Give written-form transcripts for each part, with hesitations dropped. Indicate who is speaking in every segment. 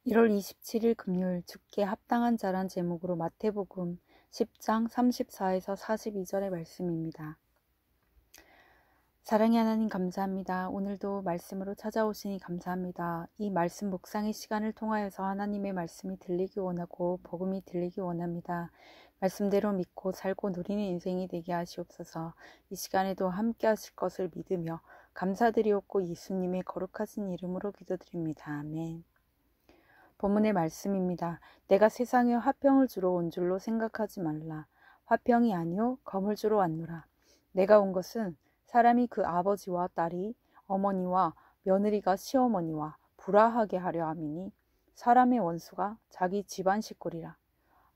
Speaker 1: 1월 27일 금요일 죽게 합당한 자란 제목으로 마태복음 10장 34에서 42절의 말씀입니다. 사랑의 하나님 감사합니다. 오늘도 말씀으로 찾아오시니 감사합니다. 이 말씀 묵상의 시간을 통하여서 하나님의 말씀이 들리기 원하고 복음이 들리기 원합니다. 말씀대로 믿고 살고 누리는 인생이 되게 하시옵소서. 이 시간에도 함께 하실 것을 믿으며 감사드리옵고 예수님의 거룩하신 이름으로 기도드립니다. 아멘. 본문의 말씀입니다. 내가 세상에 화평을 주러 온 줄로 생각하지 말라. 화평이 아니요 검을 주러 왔노라. 내가 온 것은 사람이 그 아버지와 딸이 어머니와 며느리가 시어머니와 불화하게 하려 함이니 사람의 원수가 자기 집안 식구리라.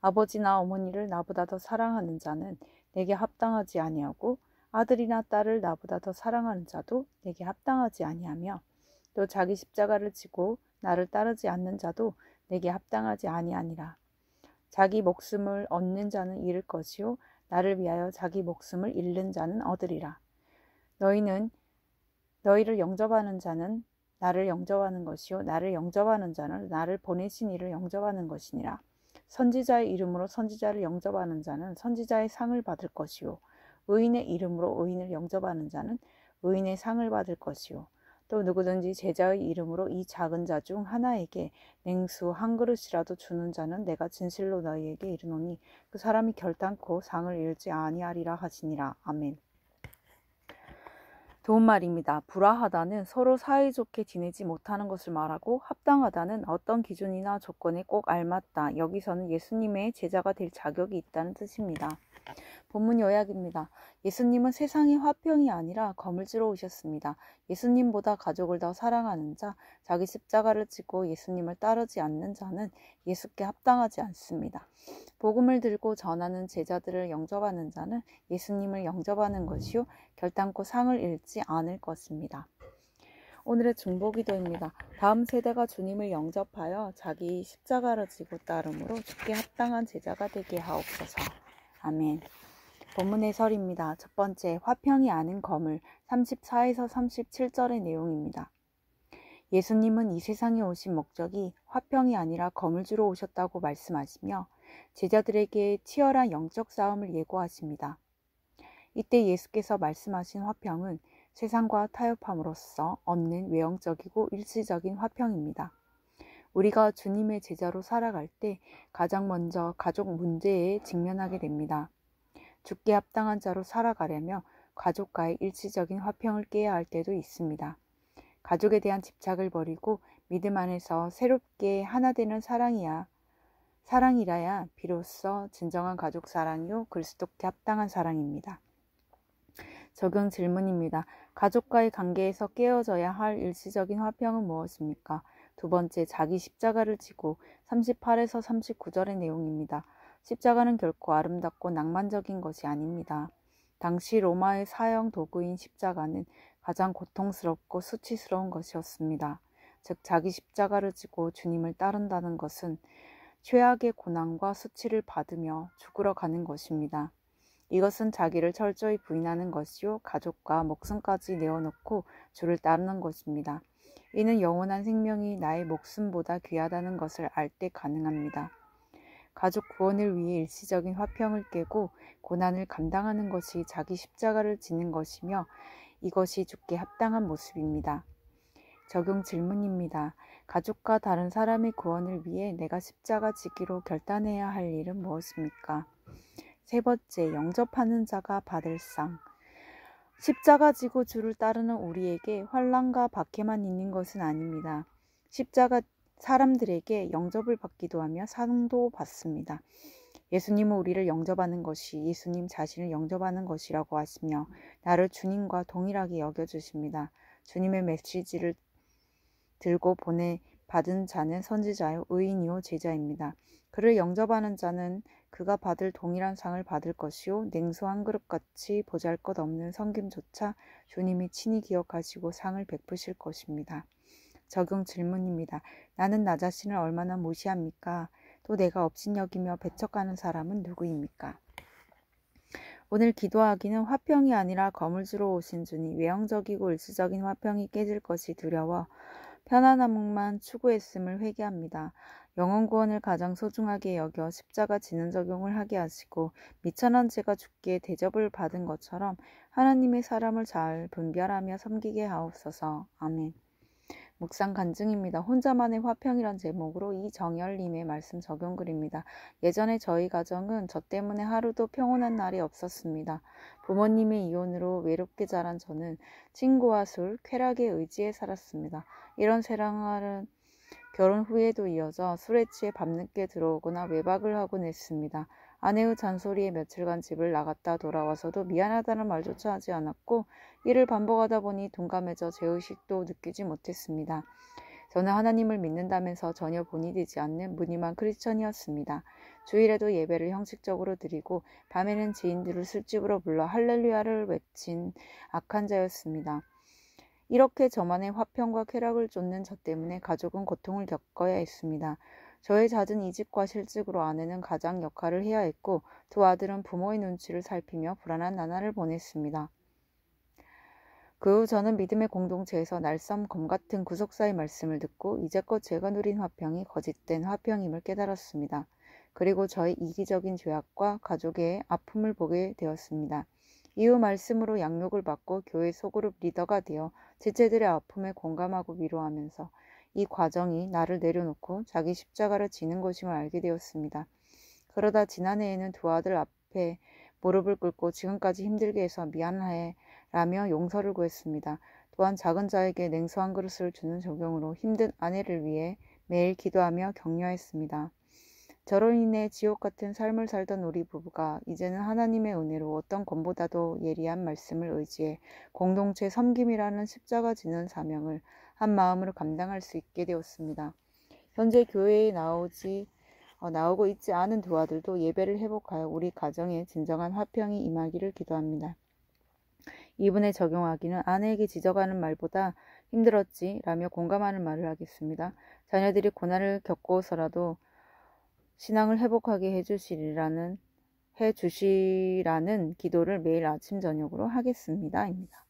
Speaker 1: 아버지나 어머니를 나보다 더 사랑하는 자는 내게 합당하지 아니하고 아들이나 딸을 나보다 더 사랑하는 자도 내게 합당하지 아니하며 또 자기 십자가를 지고 나를 따르지 않는 자도 내게 합당하지 아니하니라. 자기 목숨을 얻는 자는 잃을 것이요 나를 위하여 자기 목숨을 잃는 자는 얻으리라. 너희를 영접하는 자는 나를 영접하는 것이요 나를 영접하는 자는 나를 보내신 이를 영접하는 것이니라. 선지자의 이름으로 선지자를 영접하는 자는 선지자의 상을 받을 것이요 의인의 이름으로 의인을 영접하는 자는 의인의 상을 받을 것이요 또 누구든지 제자의 이름으로 이 작은 자 중 하나에게 냉수 한 그릇이라도 주는 자는 내가 진실로 너희에게 이르노니 그 사람이 결단코 상을 잃지 아니하리라 하시니라. 아멘. 도움말입니다. 불화하다는 서로 사이좋게 지내지 못하는 것을 말하고 합당하다는 어떤 기준이나 조건에 꼭 알맞다. 여기서는 예수님의 제자가 될 자격이 있다는 뜻입니다. 본문 요약입니다. 예수님은 세상의 화평이 아니라 검을 쥐러 오셨습니다. 예수님보다 가족을 더 사랑하는 자, 자기 십자가를 지고 예수님을 따르지 않는 자는 예수께 합당하지 않습니다. 복음을 들고 전하는 제자들을 영접하는 자는 예수님을 영접하는 것이요 결단코 상을 잃지 않을 것입니다. 오늘의 중보기도입니다. 다음 세대가 주님을 영접하여 자기 십자가를 지고 따름으로 주께 합당한 제자가 되게 하옵소서. 아멘. 본문 해설입니다. 첫 번째, 화평이 아닌 검을 34에서 37절의 내용입니다. 예수님은 이 세상에 오신 목적이 화평이 아니라 검을 주러 오셨다고 말씀하시며 제자들에게 치열한 영적 싸움을 예고하십니다. 이때 예수께서 말씀하신 화평은 세상과 타협함으로써 얻는 외형적이고 일시적인 화평입니다. 우리가 주님의 제자로 살아갈 때 가장 먼저 가족 문제에 직면하게 됩니다. 죽게 합당한 자로 살아가려며 가족과의 일시적인 화평을 깨야 할 때도 있습니다. 가족에 대한 집착을 버리고 믿음 안에서 새롭게 하나 되는 사랑이라야 비로소 진정한 가족 사랑이요 그리스도께 합당한 사랑입니다. 적용 질문입니다. 가족과의 관계에서 깨어져야 할 일시적인 화평은 무엇입니까? 두 번째, 자기 십자가를 지고 38에서 39절의 내용입니다. 십자가는 결코 아름답고 낭만적인 것이 아닙니다. 당시 로마의 사형 도구인 십자가는 가장 고통스럽고 수치스러운 것이었습니다. 즉 자기 십자가를 지고 주님을 따른다는 것은 최악의 고난과 수치를 받으며 죽으러 가는 것입니다. 이것은 자기를 철저히 부인하는 것이요 가족과 목숨까지 내어놓고 주를 따르는 것입니다. 이는 영원한 생명이 나의 목숨보다 귀하다는 것을 알 때 가능합니다. 가족 구원을 위해 일시적인 화평을 깨고 고난을 감당하는 것이 자기 십자가를 지는 것이며 이것이 죽게 합당한 모습입니다. 적용 질문입니다. 가족과 다른 사람의 구원을 위해 내가 십자가 지기로 결단해야 할 일은 무엇입니까? 세 번째, 영접하는 자가 받을 상. 십자가 지고 주를 따르는 우리에게 환난과 박해만 있는 것은 아닙니다. 십자가 사람들에게 영접을 받기도 하며 상도 받습니다. 예수님은 우리를 영접하는 것이 예수님 자신을 영접하는 것이라고 하시며 나를 주님과 동일하게 여겨주십니다. 주님의 메시지를 들고 받은 자는 선지자요 의인이요 제자입니다. 그를 영접하는 자는 그가 받을 동일한 상을 받을 것이요 냉수 한 그릇같이 보잘것없는 섬김조차 주님이 친히 기억하시고 상을 베푸실 것입니다. 적용 질문입니다. 나는 나 자신을 얼마나 무시합니까? 또 내가 업신여기며 배척하는 사람은 누구입니까? 오늘 기도하기는 화평이 아니라 검을 주러 오신 주니 외형적이고 일시적인 화평이 깨질 것이 두려워 편안함만 추구했음을 회개합니다. 영혼 구원을 가장 소중하게 여겨 십자가 지는 적용을 하게 하시고 미천한 죄가 죽게 대접을 받은 것처럼 하나님의 사람을 잘 분별하며 섬기게 하옵소서. 아멘. 묵상 간증입니다. 혼자만의 화평이란 제목으로 이정열님의 말씀 적용글입니다. 예전에 저희 가정은 저 때문에 하루도 평온한 날이 없었습니다. 부모님의 이혼으로 외롭게 자란 저는 친구와 술, 쾌락에 의지해 살았습니다. 이런 생활은 결혼 후에도 이어져 술에 취해 밤늦게 들어오거나 외박을 하곤 했습니다. 아내의 잔소리에 며칠간 집을 나갔다 돌아와서도 미안하다는 말조차 하지 않았고 이를 반복하다 보니 둔감해져 죄의식도 느끼지 못했습니다. 저는 하나님을 믿는다면서 전혀 본이 되지 않는 무늬만 크리스천이었습니다. 주일에도 예배를 형식적으로 드리고 밤에는 지인들을 술집으로 불러 할렐루야를 외친 악한 자였습니다. 이렇게 저만의 화평과 쾌락을 쫓는 저 때문에 가족은 고통을 겪어야 했습니다. 저의 잦은 이직과 실직으로 아내는 가장 역할을 해야 했고 두 아들은 부모의 눈치를 살피며 불안한 나날을 보냈습니다. 그 후 저는 믿음의 공동체에서 날섬 검 같은 구속사의 말씀을 듣고 이제껏 제가 누린 화평이 거짓된 화평임을 깨달았습니다. 그리고 저의 이기적인 죄악과 가족의 아픔을 보게 되었습니다. 이후 말씀으로 양육을 받고 교회 소그룹 리더가 되어 지체들의 아픔에 공감하고 위로하면서 이 과정이 나를 내려놓고 자기 십자가를 지는 것임을 알게 되었습니다. 그러다 지난해에는 두 아들 앞에 무릎을 꿇고 지금까지 힘들게 해서 미안해 라며 용서를 구했습니다. 또한 작은 자에게 냉수 한 그릇을 주는 적용으로 힘든 아내를 위해 매일 기도하며 격려했습니다. 저로 인해 지옥 같은 삶을 살던 우리 부부가 이제는 하나님의 은혜로 어떤 것보다도 예리한 말씀을 의지해 공동체 섬김이라는 십자가 지는 사명을 한 마음으로 감당할 수 있게 되었습니다. 현재 교회에 나오고 있지 않은 두 아들도 예배를 회복하여 우리 가정에 진정한 화평이 임하기를 기도합니다. 이분에 적용하기는 아내에게 지적하는 말보다 힘들었지 라며 공감하는 말을 하겠습니다. 자녀들이 고난을 겪고서라도 신앙을 회복하게 해주시라는 기도를 매일 아침 저녁으로 하겠습니다. 입니다.